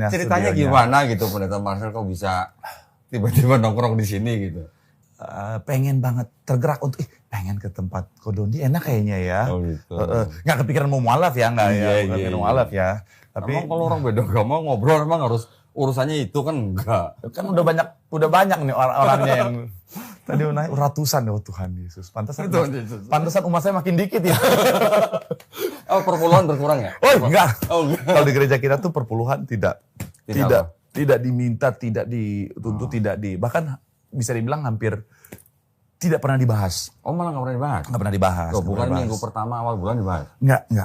Ceritanya gimana gitu Pendeta Marcel kok bisa tiba-tiba nongkrong di sini gitu? Pengen banget tergerak untuk pengen ke tempat Kodondi enak kayaknya ya. Oh gitu. Nggak kepikiran mau mualaf ya, nggak ya, bukan kepikiran mualaf ya. Tapi emang kalau orang beda agama ngobrol emang harus urusannya itu kan enggak. Kan udah banyak nih orangnya yang tadi naik ratusan ya, Tuhan Yesus. Pantesan umat saya makin dikit ya. Oh, perpuluhan berkurang ya? Oh enggak. Kalau di gereja kita tuh perpuluhan tidak diminta, tidak dituntut, bahkan bisa dibilang hampir tidak pernah dibahas. Oh, malah nggak pernah dibahas? Nggak pernah dibahas. Bukan minggu pertama awal bulan dibahas?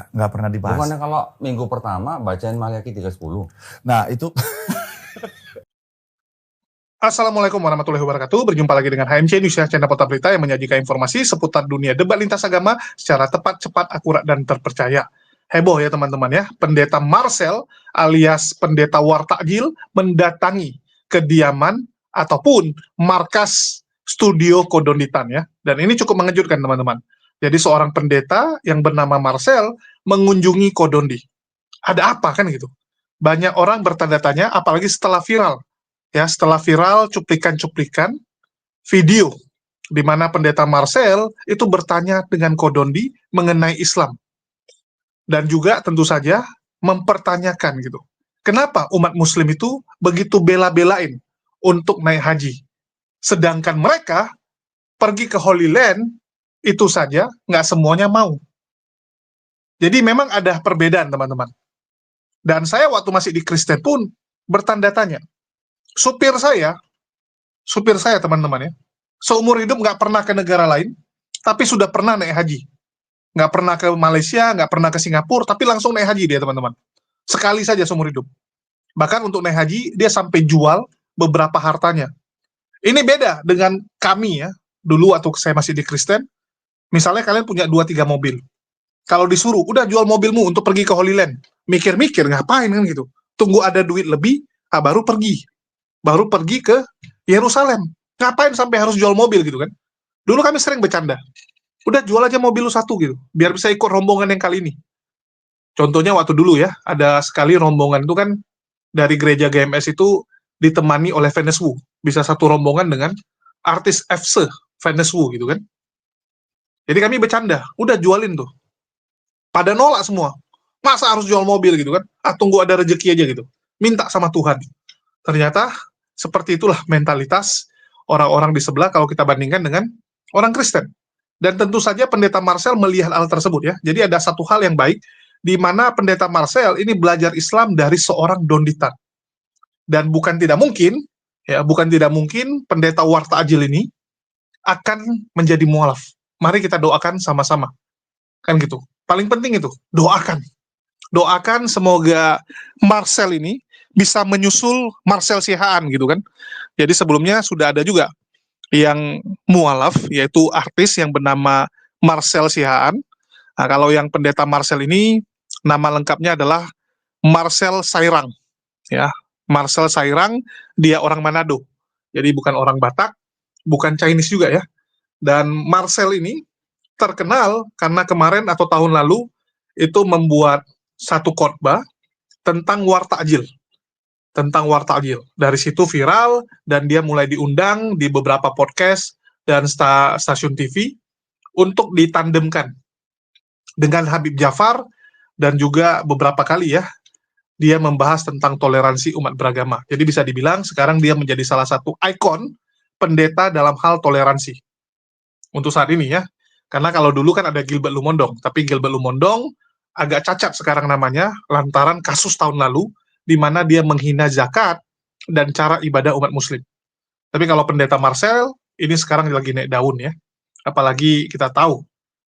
Nggak pernah dibahas. Bukannya kalau minggu pertama bacain Maliaki 3:10? Nah, itu... Assalamualaikum warahmatullahi wabarakatuh. Berjumpa lagi dengan HMC News, channel Portal Berita yang menyajikan informasi seputar dunia debat lintas agama secara tepat, cepat, akurat, dan terpercaya. Heboh ya teman-teman ya. Pendeta Marcel alias Pendeta Wartakjil mendatangi kediaman ataupun markas studio Kodonditan ya. Dan ini cukup mengejutkan teman-teman. Jadi seorang pendeta yang bernama Marcel mengunjungi Kodondi. Ada apa kan gitu? Banyak orang bertanda tanya, apalagi setelah viral. Ya, setelah viral cuplikan-cuplikan video di mana Pendeta Marcel itu bertanya dengan Kodondi mengenai Islam. Dan juga tentu saja mempertanyakan gitu. Kenapa umat muslim itu begitu bela-belain untuk naik haji? Sedangkan mereka pergi ke Holy Land itu saja nggak semuanya mau. Jadi memang ada perbedaan teman-teman. Dan saya waktu masih di Kristen pun bertanda tanya. Supir saya teman-teman ya, seumur hidup nggak pernah ke negara lain, tapi sudah pernah naik haji. Nggak pernah ke Malaysia, nggak pernah ke Singapura, tapi langsung naik haji dia teman-teman. Sekali saja seumur hidup. Bahkan untuk naik haji, dia sampai jual beberapa hartanya. Ini beda dengan kami ya, dulu waktu saya masih di Kristen, misalnya kalian punya 2-3 mobil. Kalau disuruh, udah jual mobilmu untuk pergi ke Holy Land. Mikir-mikir, ngapain kan gitu. Tunggu ada duit lebih, baru pergi. Baru pergi ke Yerusalem. Ngapain sampai harus jual mobil gitu kan? Dulu kami sering bercanda. Udah jual aja mobil lu satu gitu, biar bisa ikut rombongan yang kali ini. Contohnya waktu dulu ya, ada sekali rombongan itu kan dari gereja GMS itu ditemani oleh Vanessa Wu. Bisa satu rombongan dengan artis FC Vanessa Wu gitu kan. Jadi kami bercanda, udah jualin tuh. Pada nolak semua. Masa harus jual mobil gitu kan? Tunggu ada rezeki aja gitu. Minta sama Tuhan. Ternyata seperti itulah mentalitas orang-orang di sebelah kalau kita bandingkan dengan orang Kristen. Dan tentu saja Pendeta Marcel melihat hal tersebut ya. Jadi ada satu hal yang baik, di mana Pendeta Marcel ini belajar Islam dari seorang Donditan. Dan bukan tidak mungkin Pendeta Wartakjil ini akan menjadi mualaf. Mari kita doakan sama-sama. Kan gitu. Paling penting itu, doakan. Doakan semoga Marcel ini bisa menyusul Marcel Sihaan gitu kan. Jadi sebelumnya sudah ada juga yang mualaf, yaitu artis yang bernama Marcel Sihaan. Nah, kalau yang Pendeta Marcel ini, nama lengkapnya adalah Marcel Sairang. Ya, Marcel Sairang, dia orang Manado. Jadi bukan orang Batak, bukan Chinese juga ya. Dan Marcel ini terkenal karena kemarin atau tahun lalu itu membuat satu khotbah tentang Wartakjil. Dari situ viral, dan dia mulai diundang di beberapa podcast dan stasiun TV untuk ditandemkan dengan Habib Jafar, dan juga beberapa kali ya, dia membahas tentang toleransi umat beragama. Jadi bisa dibilang sekarang dia menjadi salah satu ikon pendeta dalam hal toleransi. Untuk saat ini ya, karena kalau dulu kan ada Gilbert Lumondong, tapi Gilbert Lumondong agak cacat sekarang namanya, lantaran kasus tahun lalu, di mana dia menghina zakat dan cara ibadah umat muslim. Tapi kalau Pendeta Marcel, ini sekarang lagi naik daun ya. Apalagi kita tahu,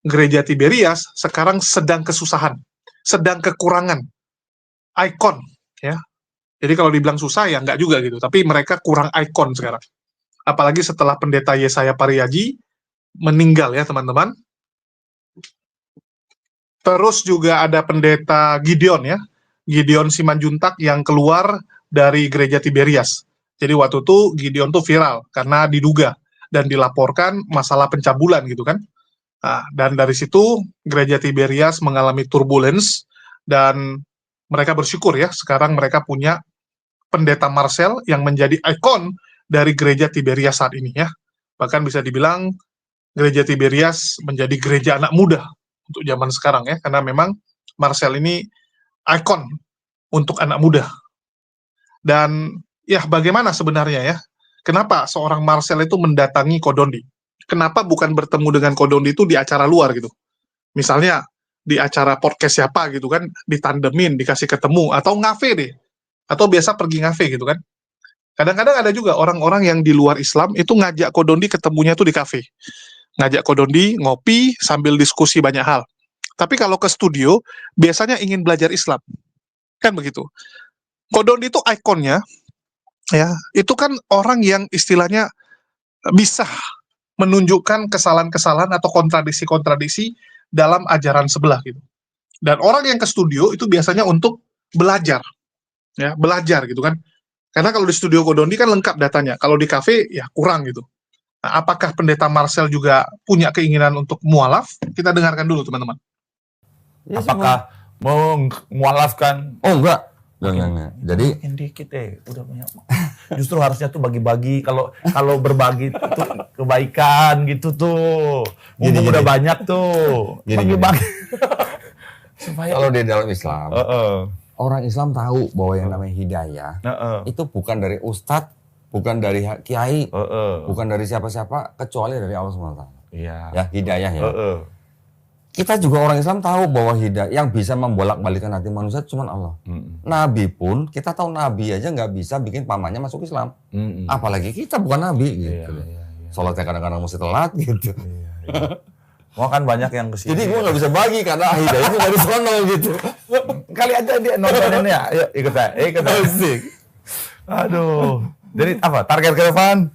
gereja Tiberias sekarang sedang kesusahan, sedang kekurangan ikon ya. Jadi kalau dibilang susah ya enggak juga gitu, tapi mereka kurang ikon sekarang. Apalagi setelah Pendeta Yesaya Pariaji meninggal ya teman-teman. Terus juga ada Pendeta Gideon ya. Gideon Simanjuntak yang keluar dari gereja Tiberias. Jadi waktu itu Gideon tuh viral karena diduga dan dilaporkan masalah pencabulan gitu kan. Nah, dan dari situ gereja Tiberias mengalami turbulence, dan mereka bersyukur ya sekarang mereka punya Pendeta Marcel yang menjadi ikon dari gereja Tiberias saat ini ya. Bahkan bisa dibilang gereja Tiberias menjadi gereja anak muda untuk zaman sekarang ya, karena memang Marcel ini ikon untuk anak muda. Dan ya bagaimana sebenarnya ya, kenapa seorang Marcel itu mendatangi Kodondi? Kenapa bukan bertemu dengan Kodondi itu di acara luar gitu? Misalnya di acara podcast siapa gitu kan, ditandemin, dikasih ketemu, atau ngafe deh, atau biasa pergi ngafe gitu kan. Kadang-kadang ada juga orang-orang yang di luar Islam itu ngajak Kodondi ketemunya tuh di kafe. Ngajak Kodondi ngopi sambil diskusi banyak hal. Tapi kalau ke studio, biasanya ingin belajar Islam. Kan begitu. Kodondi itu ikonnya, ya, itu kan orang yang istilahnya bisa menunjukkan kesalahan-kesalahan atau kontradiksi-kontradiksi dalam ajaran sebelah gitu. Dan orang yang ke studio itu biasanya untuk belajar, ya, belajar gitu kan. Karena kalau di studio Kodondi kan lengkap datanya, kalau di kafe ya kurang gitu. Nah, apakah Pendeta Marcel juga punya keinginan untuk mualaf? Kita dengarkan dulu teman-teman. Ya, Apakah mengualafkan? Oh enggak. Enggak. Jadi Makin dikit udah banyak. Justru harusnya tuh bagi-bagi. Kalau berbagi itu kebaikan gitu tuh. Mumpung Gini. udah banyak tuh. Gini. Bagi-bagi. Supaya kalau di dalam Islam, Heeh. orang Islam tahu bahwa yang namanya hidayah itu bukan dari ustadz, bukan dari kiai, bukan dari siapa-siapa, kecuali dari Allah SWT. Iya. Ya, hidayah ya. Kita juga orang Islam tahu bahwa hidayah yang bisa membolak-balikan hati manusia cuma Allah. Nabi pun, kita tahu Nabi aja nggak bisa bikin pamannya masuk Islam. Apalagi kita bukan Nabi gitu. Iya. Sholatnya kadang-kadang mesti telat gitu. Iya. Mau kan banyak yang kesini. Jadi gue nggak bisa bagi karena hidayahnya dari sono gitu. Kali aja dia nontonin ya. Ayo ikut asik. Aduh. Jadi apa? Target ke depan?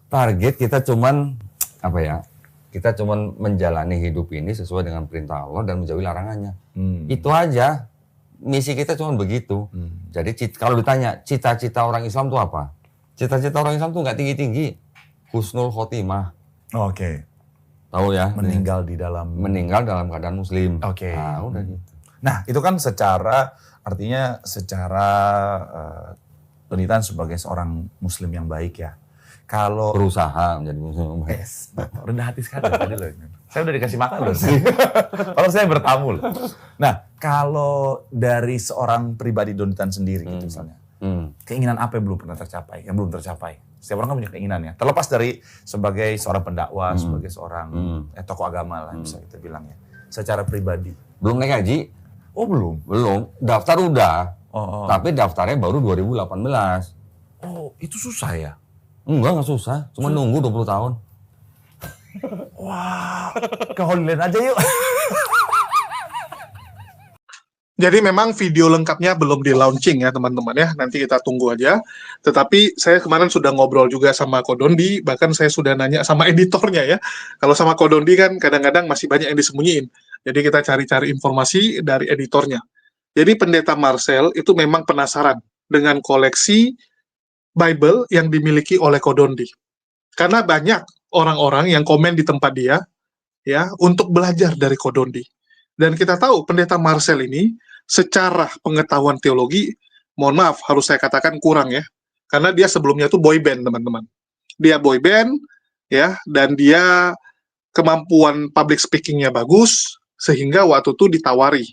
Target kita cuman apa ya? Kita cuman menjalani hidup ini sesuai dengan perintah Allah dan menjauhi larangannya. Itu aja. Misi kita cuman begitu. Jadi kalau ditanya cita-cita orang Islam itu apa? Cita-cita orang Islam itu nggak tinggi-tinggi. Husnul khotimah. Oke. Tahu ya? Meninggal dalam keadaan muslim. Oke. Nah, udah gitu. Nah, itu kan secara pendidikan sebagai seorang muslim yang baik ya. Kalau Berusaha menjadi muslim yang baik. rendah hati sekali tadi loh. Saya udah dikasih makan loh. Kalau saya bertamu loh. Nah, kalau dari seorang pribadi Donitan sendiri gitu misalnya. Keinginan apa yang belum pernah tercapai? Yang belum tercapai. Setiap orang kan punya keinginannya. Terlepas dari sebagai seorang pendakwah, sebagai seorang tokoh agama lah bisa kita bilang ya. Secara pribadi. Belum naik haji? Oh, belum. Belum. Daftar udah. Tapi daftarnya baru 2018. Oh, itu susah ya? Enggak susah. Cuma nunggu 20 tahun. Wah, ke Holy Land aja yuk. Jadi memang video lengkapnya belum di launching ya teman-teman ya, nanti kita tunggu aja. Tetapi saya kemarin sudah ngobrol juga sama Kodondi, bahkan saya sudah nanya sama editornya ya. Kalau sama Kodondi kan kadang-kadang masih banyak yang disembunyiin. Jadi kita cari-cari informasi dari editornya. Jadi Pendeta Marcel itu memang penasaran dengan koleksi Bible yang dimiliki oleh Kodondi. Karena banyak orang-orang yang komen di tempat dia ya untuk belajar dari Kodondi. Dan kita tahu Pendeta Marcel ini secara pengetahuan teologi, mohon maaf harus saya katakan kurang ya. Karena dia sebelumnya tuh boy band, teman-teman. Dia boy band ya, dan dia kemampuan public speaking-nya bagus sehingga waktu itu ditawari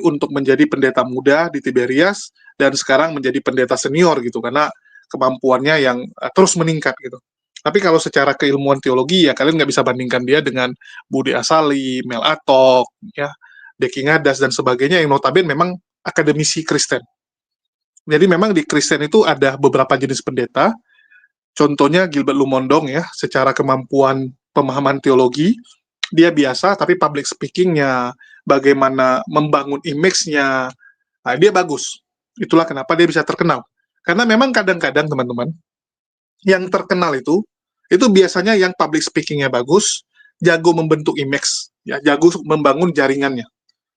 untuk menjadi pendeta muda di Tiberias dan sekarang menjadi pendeta senior gitu karena kemampuannya yang terus meningkat gitu. Tapi kalau secara keilmuan teologi ya kalian nggak bisa bandingkan dia dengan Budi Asali, Mel Atok, ya, Deki Ngadas dan sebagainya yang notabene memang akademisi Kristen. Jadi memang di Kristen itu ada beberapa jenis pendeta. Contohnya Gilbert Lumondong ya, secara kemampuan pemahaman teologi dia biasa, tapi public speaking-nya, bagaimana membangun image-nya, nah, dia bagus. Itulah kenapa dia bisa terkenal. Karena memang kadang-kadang teman-teman, yang terkenal itu biasanya yang public speaking-nya bagus, jago membentuk image, ya, jago membangun jaringannya.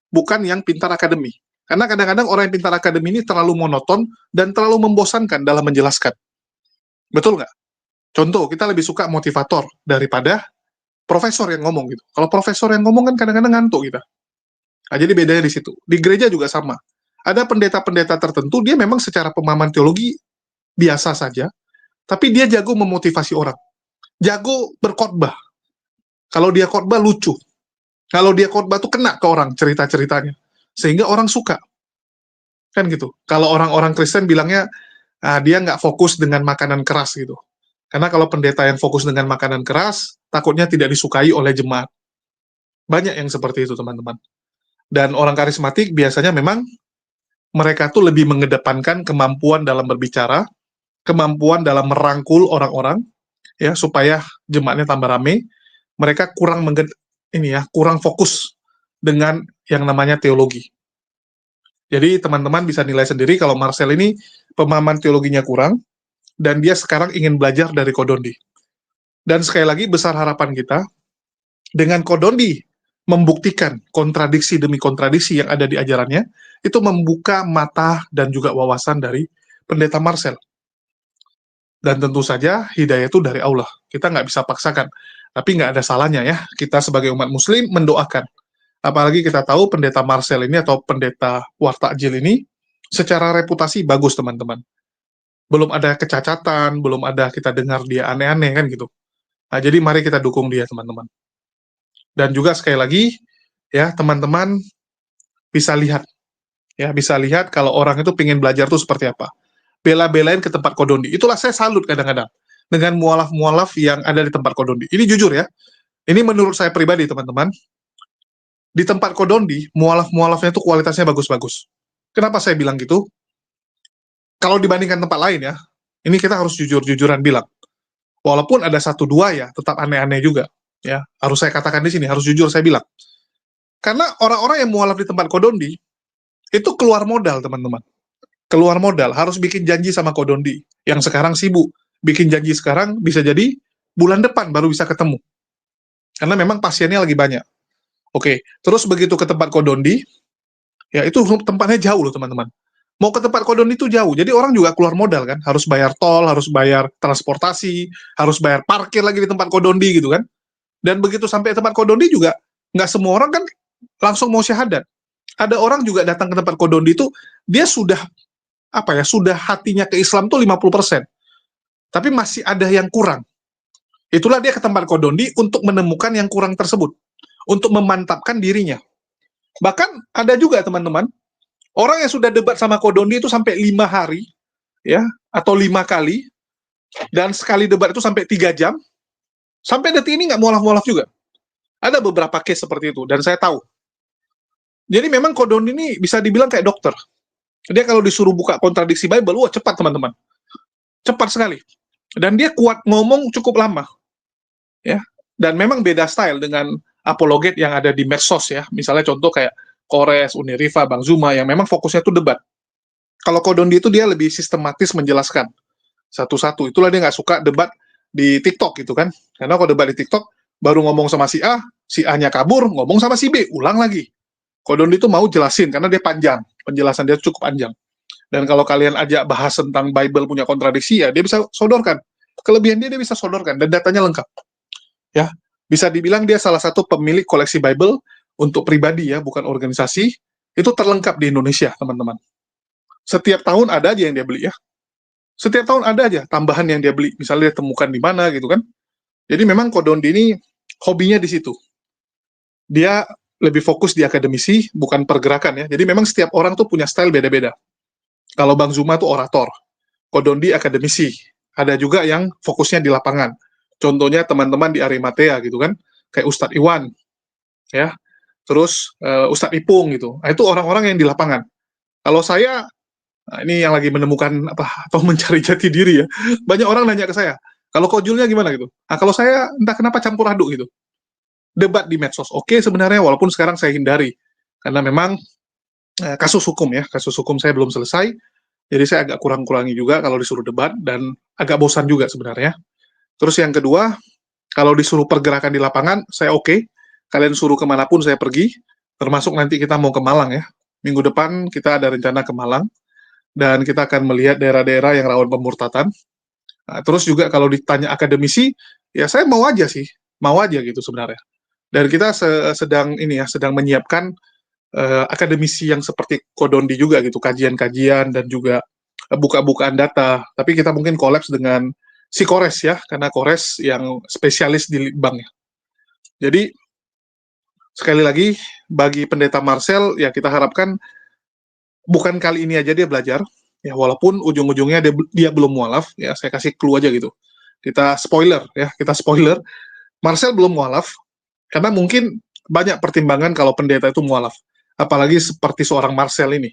Bukan yang pintar akademi. Karena kadang-kadang orang yang pintar akademi ini terlalu monoton dan terlalu membosankan dalam menjelaskan. Betul nggak? Contoh, kita lebih suka motivator daripada profesor yang ngomong gitu. Kalau profesor yang ngomong kan kadang-kadang ngantuk kita. Nah, jadi bedanya di situ. Di gereja juga sama. Ada pendeta-pendeta tertentu, dia memang secara pemahaman teologi biasa saja, tapi dia jago memotivasi orang. Jago berkhotbah. Kalau dia khotbah lucu. Kalau dia khotbah tuh kena ke orang cerita-ceritanya. Sehingga orang suka. Kan gitu. Kalau orang-orang Kristen bilangnya, dia nggak fokus dengan makanan keras gitu. Karena kalau pendeta yang fokus dengan makanan keras, takutnya tidak disukai oleh jemaat. Banyak yang seperti itu, teman-teman. Dan orang karismatik biasanya memang mereka tuh lebih mengedepankan kemampuan dalam berbicara, kemampuan dalam merangkul orang-orang, ya, supaya jemaatnya tambah rame. Mereka kurang fokus dengan yang namanya teologi. Jadi teman-teman bisa nilai sendiri kalau Marcel ini pemahaman teologinya kurang, dan dia sekarang ingin belajar dari Kodondi. Dan sekali lagi, besar harapan kita, dengan Kodondi membuktikan kontradiksi demi kontradiksi yang ada di ajarannya, itu membuka mata dan juga wawasan dari pendeta Marcel. Dan tentu saja, hidayah itu dari Allah. Kita nggak bisa paksakan. Tapi nggak ada salahnya ya, kita sebagai umat muslim mendoakan. Apalagi kita tahu pendeta Marcel ini atau pendeta Wartakjil ini, secara reputasi bagus teman-teman. Belum ada kecacatan, belum ada kita dengar dia aneh-aneh kan gitu. Nah, jadi mari kita dukung dia teman-teman. Dan juga sekali lagi, ya teman-teman bisa lihat kalau orang itu pengen belajar tuh seperti apa. Bela-belain ke tempat Kodondi. Itulah saya salut kadang-kadang dengan mualaf-mualaf yang ada di tempat Kodondi. Ini jujur ya, ini menurut saya pribadi teman-teman, di tempat Kodondi, mualaf-mualafnya itu kualitasnya bagus-bagus. Kenapa saya bilang gitu? Kalau dibandingkan tempat lain ya, ini kita harus jujur-jujuran bilang. Walaupun ada satu dua ya, tetap aneh-aneh juga. Ya, harus saya katakan di sini, harus jujur saya bilang. Karena orang-orang yang mualaf di tempat Kodondi, itu keluar modal teman-teman. Keluar modal, harus bikin janji sama Kodondi. Yang sekarang sibuk. Bikin janji sekarang, bisa jadi bulan depan baru bisa ketemu. Karena memang pasiennya lagi banyak. Oke, terus begitu ke tempat Kodondi, ya itu tempatnya jauh loh teman-teman. Mau ke tempat Kodondi itu jauh, jadi orang juga keluar modal kan. Harus bayar tol, harus bayar transportasi, harus bayar parkir lagi di tempat Kodondi gitu kan. Dan begitu sampai tempat Kodondi juga, nggak semua orang kan langsung mau syahadat. Ada orang juga datang ke tempat Kodondi itu, dia sudah hatinya ke Islam tuh 50%. Tapi masih ada yang kurang. Itulah dia ke tempat Kodondi untuk menemukan yang kurang tersebut. Untuk memantapkan dirinya. Bahkan ada juga teman-teman, orang yang sudah debat sama Kodondi itu sampai 5 hari, ya, atau 5 kali, dan sekali debat itu sampai 3 jam, sampai detik ini nggak mualaf-mualaf juga. Ada beberapa case seperti itu, dan saya tahu. Jadi memang Kodondi ini bisa dibilang kayak dokter. Dia kalau disuruh buka kontradiksi Bible, wah cepat teman-teman. Cepat sekali. Dan dia kuat ngomong cukup lama. Ya. Dan memang beda style dengan apologet yang ada di medsos ya. Misalnya contoh kayak Kores, Uniriva, Bang Zuma yang memang fokusnya itu debat. Kalau Kodondi itu dia lebih sistematis menjelaskan satu-satu. Itulah dia nggak suka debat di TikTok gitu kan. Karena kalau debat di TikTok baru ngomong sama si A-nya kabur, ngomong sama si B, ulang lagi. Kodondi itu mau jelasin karena dia panjang, penjelasan dia cukup panjang. Dan kalau kalian ajak bahas tentang Bible punya kontradiksi ya dia bisa sodorkan. Kelebihan dia bisa sodorkan dan datanya lengkap. Ya, bisa dibilang dia salah satu pemilik koleksi Bible untuk pribadi ya, bukan organisasi, itu terlengkap di Indonesia, teman-teman. Setiap tahun ada aja yang dia beli ya. Setiap tahun ada aja tambahan yang dia beli. Misalnya dia temukan di mana gitu kan. Jadi memang Kodondi ini hobinya di situ. Dia lebih fokus di akademisi, bukan pergerakan ya. Jadi memang setiap orang tuh punya style beda-beda. Kalau Bang Zuma tuh orator, Kodondi akademisi. Ada juga yang fokusnya di lapangan. Contohnya teman-teman di Arimatea gitu kan, kayak Ustadz Iwan, ya. Terus Ustadz Ipung gitu. Nah, itu orang-orang yang di lapangan. Kalau saya, nah ini yang lagi menemukan atau mencari jati diri ya. Banyak orang nanya ke saya, kalau Kojulnya gimana gitu. Nah, kalau saya entah kenapa campur aduk gitu. Debat di medsos oke sebenarnya, walaupun sekarang saya hindari karena memang kasus hukum saya belum selesai, jadi saya agak kurang-kurangi juga kalau disuruh debat dan agak bosan juga sebenarnya. Terus yang kedua, kalau disuruh pergerakan di lapangan saya oke. Kalian suruh kemanapun saya pergi, termasuk nanti kita mau ke Malang ya. Minggu depan kita ada rencana ke Malang dan kita akan melihat daerah-daerah yang rawan pemurtatan. Nah, terus juga kalau ditanya akademisi, ya saya mau aja gitu sebenarnya. Dan kita sedang menyiapkan akademisi yang seperti Kodondi juga gitu, kajian-kajian dan juga buka-bukaan data. Tapi kita mungkin kolaps dengan si Kores ya, karena Kores yang spesialis di bank ya. Jadi sekali lagi bagi Pendeta Marcel ya kita harapkan bukan kali ini aja dia belajar ya, walaupun ujung-ujungnya dia belum mualaf ya, saya kasih clue aja gitu. Kita spoiler, Marcel belum mualaf karena mungkin banyak pertimbangan kalau pendeta itu mualaf. Apalagi seperti seorang Marcel ini.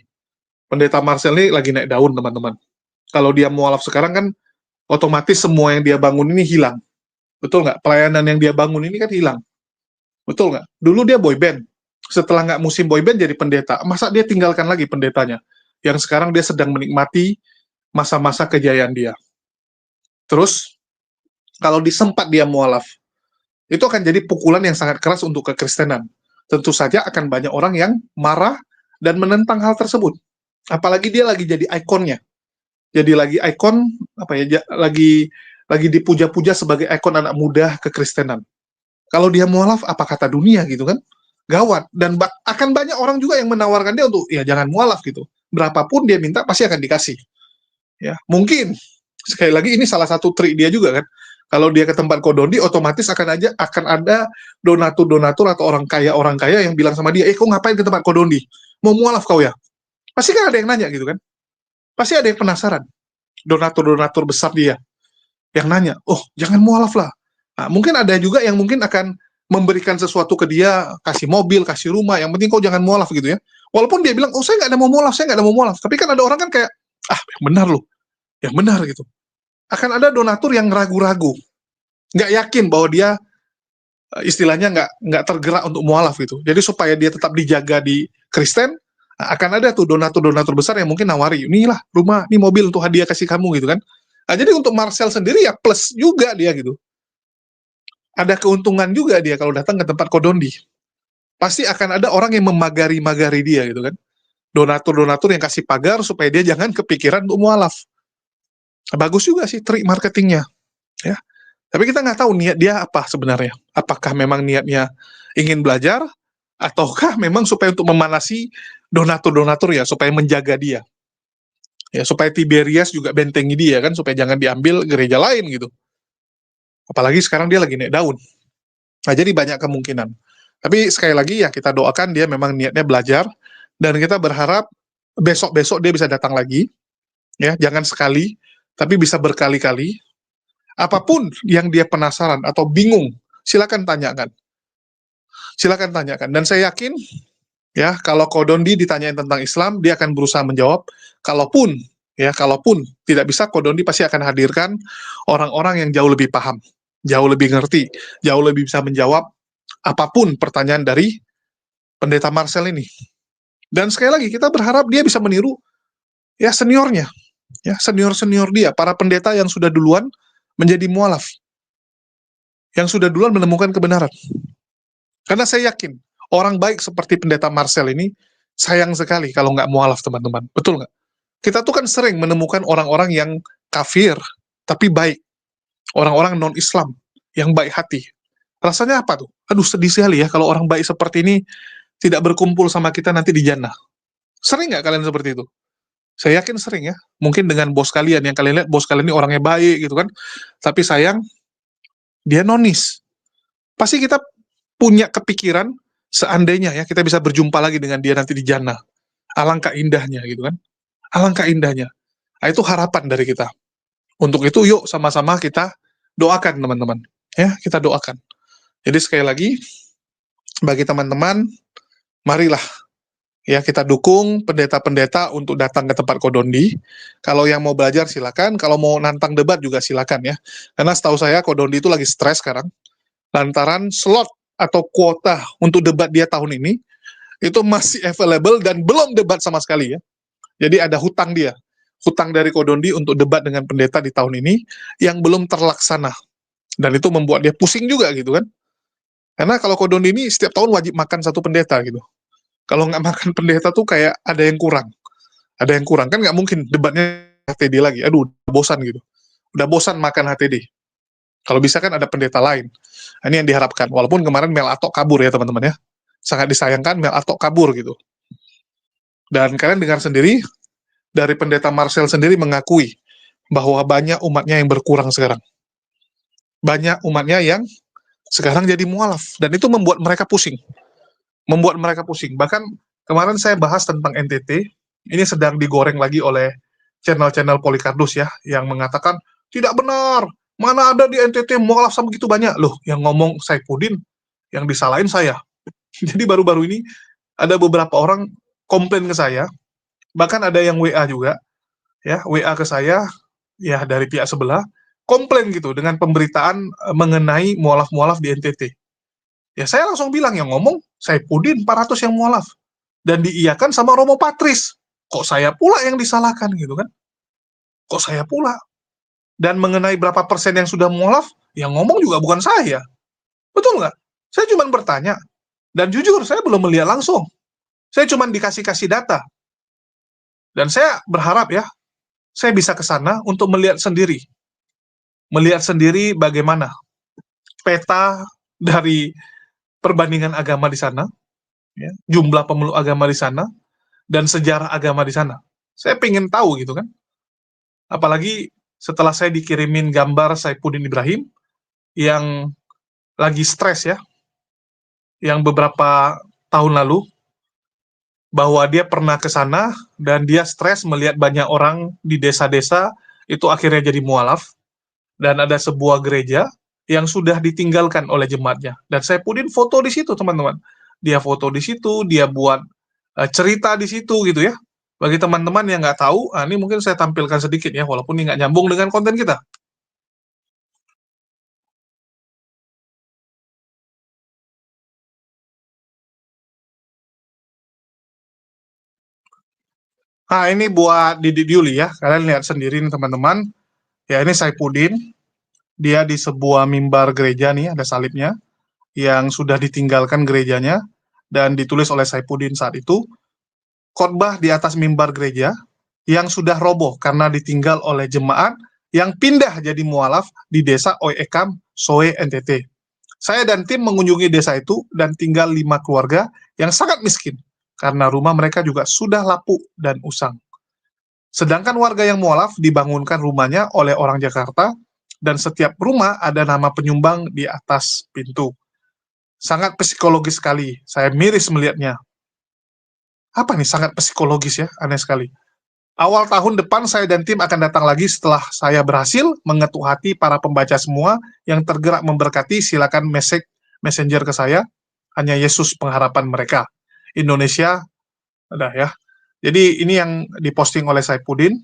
Pendeta Marcel ini lagi naik daun, teman-teman. Kalau dia mualaf sekarang kan otomatis semua yang dia bangun ini hilang. Betul nggak? Pelayanan yang dia bangun ini kan hilang. Betul nggak? Dulu dia boy band. Setelah nggak musim boy band jadi pendeta. Masa dia tinggalkan lagi pendetanya? Yang sekarang dia sedang menikmati masa-masa kejayaan dia. Terus, kalau disempat dia mualaf, itu akan jadi pukulan yang sangat keras untuk kekristenan. Tentu saja akan banyak orang yang marah dan menentang hal tersebut. Apalagi dia lagi jadi ikonnya. Jadi lagi ikon, lagi dipuja-puja sebagai ikon anak muda kekristenan. Kalau dia mualaf, apa kata dunia gitu kan? Gawat. Dan akan banyak orang juga yang menawarkan dia untuk, ya jangan mualaf gitu. Berapapun dia minta, pasti akan dikasih. Ya, mungkin, sekali lagi ini salah satu trik dia juga kan. Kalau dia ke tempat Kodondi, otomatis akan ada donatur-donatur atau orang kaya yang bilang sama dia, kok ngapain ke tempat Kodondi? Mau mualaf kau ya? Pasti kan ada yang nanya gitu kan. Pasti ada yang penasaran. Donatur-donatur besar dia. Yang nanya, jangan mualaf lah. Nah, mungkin ada juga yang mungkin akan memberikan sesuatu ke dia, kasih mobil, kasih rumah, yang penting kau jangan mualaf gitu ya. Walaupun dia bilang, saya nggak ada mau mualaf. Tapi kan ada orang kan kayak, yang benar loh. Yang benar gitu. Akan ada donatur yang ragu-ragu. Nggak yakin bahwa dia istilahnya nggak tergerak untuk mualaf gitu. Jadi supaya dia tetap dijaga di Kristen, akan ada tuh donatur-donatur besar yang mungkin nawari, inilah rumah, ini mobil untuk hadiah kasih kamu gitu kan. Nah, jadi untuk Marcel sendiri ya plus juga dia gitu. Ada keuntungan juga dia kalau datang ke tempat Kodondi. Pasti akan ada orang yang memagari-magari dia gitu kan. Donatur-donatur yang kasih pagar supaya dia jangan kepikiran untuk mualaf. Bagus juga sih trik marketingnya. Ya. Tapi kita nggak tahu niat dia apa sebenarnya. Apakah memang niatnya ingin belajar, ataukah memang supaya untuk memanasi donatur-donatur ya, supaya menjaga dia. Ya, supaya Tiberias juga bentengi dia kan, supaya jangan diambil gereja lain gitu. Apalagi sekarang dia lagi naik daun. Nah, jadi banyak kemungkinan. Tapi sekali lagi ya kita doakan dia memang niatnya belajar, dan kita berharap besok-besok dia bisa datang lagi. Ya, jangan sekali, tapi bisa berkali-kali. Apapun yang dia penasaran atau bingung, silakan tanyakan. Silakan tanyakan. Dan saya yakin, ya kalau Kodondi ditanyain tentang Islam, dia akan berusaha menjawab. Kalaupun tidak bisa, Kodondi pasti akan hadirkan orang-orang yang jauh lebih paham, jauh lebih ngerti, jauh lebih bisa menjawab apapun pertanyaan dari Pendeta Marcel ini. Dan sekali lagi kita berharap dia bisa meniru ya seniornya, ya senior dia, para pendeta yang sudah duluan menjadi mualaf, yang sudah duluan menemukan kebenaran. Karena saya yakin orang baik seperti Pendeta Marcel ini sayang sekali kalau nggak mualaf, teman-teman. Betul nggak? Kita tuh kan sering menemukan orang-orang yang kafir tapi baik, orang-orang non-Islam yang baik hati. Rasanya apa tuh? Aduh, sedih sekali ya kalau orang baik seperti ini tidak berkumpul sama kita nanti di jannah. Sering nggak kalian seperti itu? Saya yakin sering ya. Mungkin dengan bos kalian, yang kalian lihat bos kalian ini orangnya baik gitu kan. Tapi sayang, dia nonis. Pasti kita punya kepikiran, seandainya ya kita bisa berjumpa lagi dengan dia nanti di jannah. Alangkah indahnya gitu kan. Alangkah indahnya. Nah, itu harapan dari kita. Untuk itu yuk sama-sama kita doakan teman-teman. Ya, kita doakan. Jadi sekali lagi, bagi teman-teman, marilah ya kita dukung pendeta-pendeta untuk datang ke tempat Kodondi. Kalau yang mau belajar silakan, kalau mau nantang debat juga silakan ya. Karena setahu saya Kodondi itu lagi stres sekarang. Lantaran slot atau kuota untuk debat dia tahun ini itu masih available dan belum debat sama sekali ya. Jadi ada hutang dia. Hutang dari Kodondi untuk debat dengan pendeta di tahun ini yang belum terlaksana. Dan itu membuat dia pusing juga gitu kan. Karena kalau Kodondi ini setiap tahun wajib makan satu pendeta gitu. Kalau nggak makan pendeta tuh kayak ada yang kurang. Ada yang kurang. Kan nggak mungkin debatnya HTD lagi. Aduh, udah bosan gitu. Udah bosan makan HTD. Kalau bisa kan ada pendeta lain. Nah, ini yang diharapkan. Walaupun kemarin Mel Atok kabur ya teman-teman ya. sangat disayangkan Mel Atok kabur gitu. Dan kalian dengar sendiri, dari pendeta Marcel sendiri mengakui bahwa banyak umatnya yang berkurang sekarang. Banyak umatnya yang sekarang jadi mualaf. Dan itu membuat mereka pusing. Bahkan kemarin saya bahas tentang NTT, ini sedang digoreng lagi oleh channel-channel Polikardus ya, yang mengatakan, tidak benar, mana ada di NTT mualaf sama begitu banyak. Loh, yang ngomong Saifuddin, yang disalahin saya. Jadi baru-baru ini, ada beberapa orang komplain ke saya, bahkan ada yang WA juga, ya WA ke saya, ya dari pihak sebelah, komplain gitu, dengan pemberitaan mengenai mualaf-mualaf di NTT. Ya saya langsung bilang, yang ngomong Saifuddin 400 yang mualaf. Dan diiyakan sama Romo Patris. Kok saya pula yang disalahkan gitu kan? Kok saya pula? Dan mengenai berapa persen yang sudah mualaf, yang ngomong juga bukan saya. Betul nggak? Saya cuma bertanya. Dan jujur, saya belum melihat langsung. Saya cuma dikasih data. Dan saya berharap ya, saya bisa ke sana untuk melihat sendiri. Melihat sendiri bagaimana peta dari perbandingan agama di sana, ya, jumlah pemeluk agama di sana, dan sejarah agama di sana. Saya pengen tahu gitu kan. Apalagi setelah saya dikirimin gambar Saifuddin Ibrahim yang lagi stres ya, yang beberapa tahun lalu, bahwa dia pernah ke sana dan dia stres melihat banyak orang di desa-desa itu akhirnya jadi mualaf, dan ada sebuah gereja yang sudah ditinggalkan oleh jemaatnya. Dan Saifuddin foto di situ, teman-teman. Dia foto di situ, dia buat cerita di situ gitu ya. Bagi teman-teman yang nggak tahu, ini mungkin saya tampilkan sedikit ya, walaupun ini nggak nyambung dengan konten kita. Nah, ini buat Didik Yuli ya. Kalian lihat sendiri nih teman-teman. Ya, ini Saifuddin. Dia di sebuah mimbar gereja nih, ada salibnya, yang sudah ditinggalkan gerejanya, dan ditulis oleh Saifuddin saat itu, khotbah di atas mimbar gereja, yang sudah roboh karena ditinggal oleh jemaat yang pindah jadi mualaf di desa Oekam, Soe, NTT. Saya dan tim mengunjungi desa itu dan tinggal 5 keluarga yang sangat miskin, karena rumah mereka juga sudah lapuk dan usang. Sedangkan warga yang mualaf dibangunkan rumahnya oleh orang Jakarta, dan setiap rumah ada nama penyumbang di atas pintu. Sangat psikologis sekali, saya miris melihatnya. Apa nih sangat psikologis ya, aneh sekali. Awal tahun depan saya dan tim akan datang lagi setelah saya berhasil mengetuk hati para pembaca semua yang tergerak memberkati. Silakan messenger ke saya. Hanya Yesus pengharapan mereka. Indonesia, udah ya. Jadi ini yang diposting oleh Saifuddin,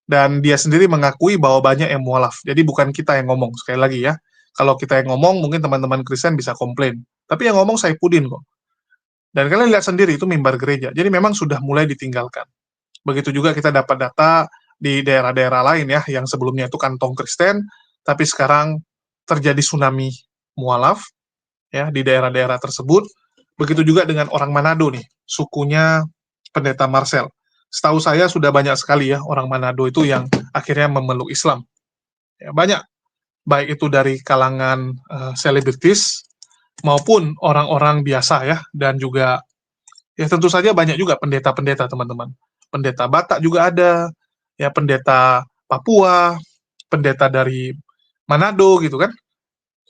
dan dia sendiri mengakui bahwa banyak yang mualaf. Jadi bukan kita yang ngomong, sekali lagi ya. Kalau kita yang ngomong, mungkin teman-teman Kristen bisa komplain. Tapi yang ngomong Saifuddin kok. Dan kalian lihat sendiri, itu mimbar gereja. Jadi memang sudah mulai ditinggalkan. Begitu juga kita dapat data di daerah-daerah lain ya, yang sebelumnya itu kantong Kristen, tapi sekarang terjadi tsunami mualaf ya di daerah-daerah tersebut. Begitu juga dengan orang Manado nih, sukunya Pendeta Marcel. Setahu saya sudah banyak sekali ya orang Manado itu yang akhirnya memeluk Islam. Ya, banyak, baik itu dari kalangan selebritis maupun orang-orang biasa ya, dan juga ya tentu saja banyak juga pendeta-pendeta teman-teman. Pendeta Batak juga ada, ya pendeta Papua, pendeta dari Manado gitu kan.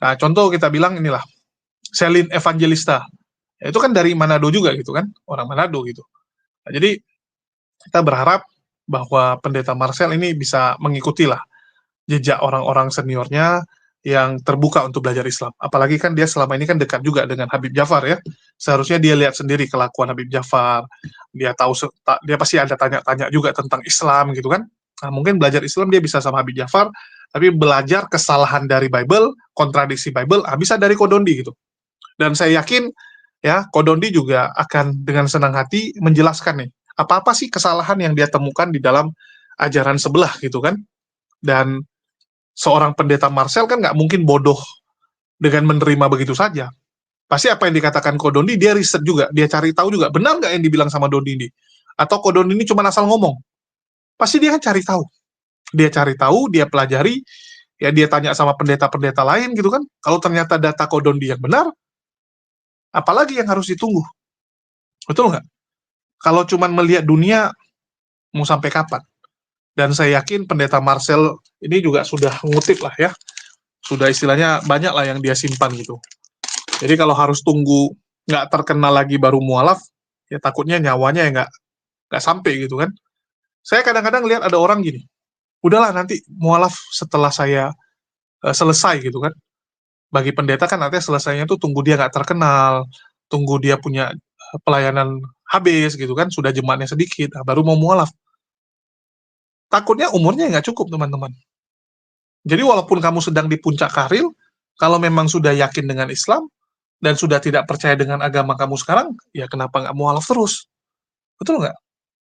Nah, contoh kita bilang inilah, Selin Evangelista. Ya, itu kan dari Manado juga gitu kan, orang Manado gitu. Nah, jadi kita berharap bahwa pendeta Marcel ini bisa mengikutilah jejak orang-orang seniornya yang terbuka untuk belajar Islam. Apalagi kan dia selama ini kan dekat juga dengan Habib Jafar ya. Seharusnya dia lihat sendiri kelakuan Habib Jafar. Dia tahu, dia pasti ada tanya-tanya juga tentang Islam gitu kan. Nah, mungkin belajar Islam dia bisa sama Habib Jafar, tapi belajar kesalahan dari Bible, kontradiksi Bible, bisa dari Kodondi gitu. Dan saya yakin ya Kodondi juga akan dengan senang hati menjelaskan nih, apa-apa sih kesalahan yang dia temukan di dalam ajaran sebelah gitu kan. Dan seorang pendeta Marcel kan nggak mungkin bodoh dengan menerima begitu saja. Pasti apa yang dikatakan Kodondi, dia riset juga, dia cari tahu juga, benar nggak yang dibilang sama Dondi ini? Atau Kodondi ini cuma asal ngomong? Pasti dia kan cari tahu. Dia cari tahu, dia pelajari, ya dia tanya sama pendeta-pendeta lain gitu kan. Kalau ternyata data Kodondi yang benar, apalagi yang harus ditunggu? Betul nggak? Kalau cuman melihat dunia, mau sampai kapan? Dan saya yakin pendeta Marcel ini juga sudah ngutip lah ya, sudah istilahnya banyak lah yang dia simpan gitu. Jadi kalau harus tunggu nggak terkenal lagi baru mualaf, ya takutnya nyawanya ya nggak sampai gitu kan. Saya kadang-kadang lihat ada orang gini, udahlah nanti mualaf setelah saya selesai gitu kan. Bagi pendeta kan artinya selesainya tuh tunggu dia nggak terkenal, tunggu dia punya pelayanan habis gitu kan, sudah jemaatnya sedikit, baru mau mualaf. Takutnya umurnya nggak cukup teman-teman. Jadi walaupun kamu sedang di puncak karir, kalau memang sudah yakin dengan Islam, dan sudah tidak percaya dengan agama kamu sekarang, ya kenapa nggak mualaf terus? Betul nggak?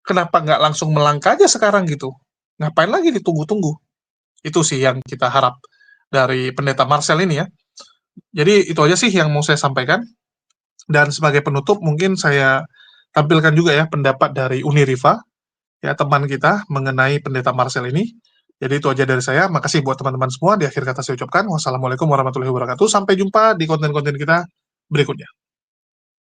Kenapa nggak langsung melangkah aja sekarang gitu? Ngapain lagi ditunggu-tunggu? Itu sih yang kita harap dari pendeta Marcel ini ya. Jadi itu aja sih yang mau saya sampaikan. Dan sebagai penutup mungkin saya tampilkan juga ya pendapat dari Uniriva, ya teman kita mengenai pendeta Marcel ini. Jadi itu aja dari saya. Makasih buat teman-teman semua. Di akhir kata saya ucapkan wassalamualaikum warahmatullahi wabarakatuh. Sampai jumpa di konten-konten kita berikutnya.